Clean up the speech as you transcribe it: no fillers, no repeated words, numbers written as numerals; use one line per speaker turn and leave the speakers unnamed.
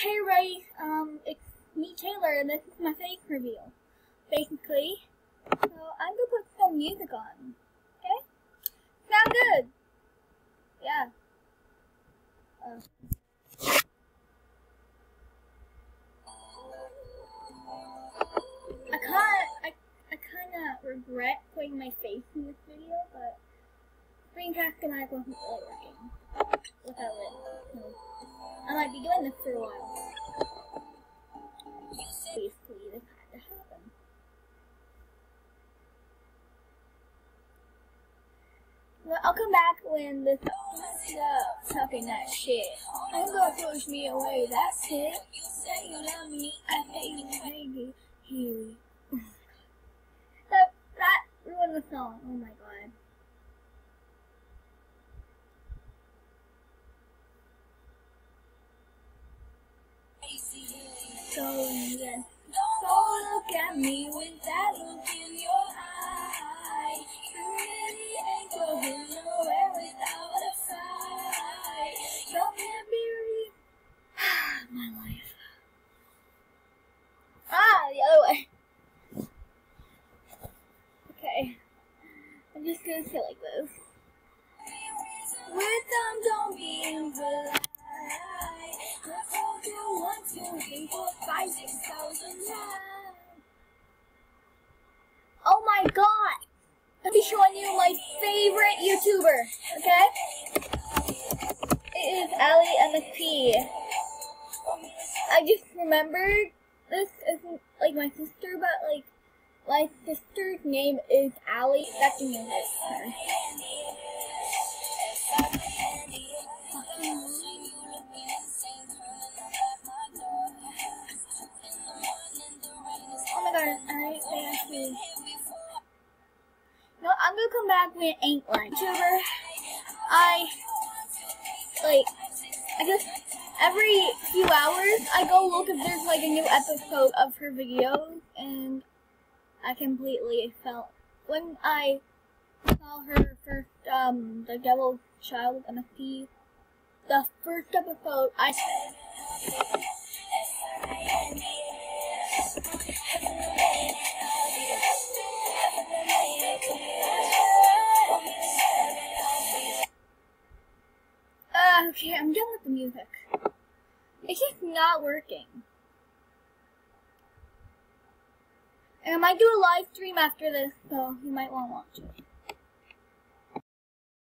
Hey Ray, it's me Taylor, and this is my fake reveal. Basically, so I'm gonna put some music on. Okay? Sound good? Yeah. I kinda regret putting my face in this video, but screencast schematic wasn't really working without it. So I might be doing this for a while. Basically, this had to happen. Well, I'll come back when this talking that shit. I'm gonna push me away, that's it. You say you love me, I hate you. That ruined the song, oh my god. So then, don't look at me with that look in your eye. You really ain't going nowhere without a fight. Don't let me my life. The other way. Okay. I'm just gonna say like this. With them, don't be impolite. I told you 1, 2, 3, 4, 5, 6,000 times. Oh my god! I'll be showing you my favorite YouTuber, okay? It is MSP. I just remembered this isn't like my sister, but like my sister's name is Allie. That's the name of her. Oh my god, alright, thank you. No, I'm gonna come back when it ain't one. YouTuber, I guess every few hours I go look if there's like a new episode of her videos, and I completely felt when I saw her first the Devil Child MSP, the first episode I okay, I'm done with the music. It's just not working. And I might do a live stream after this, so you might want to watch it.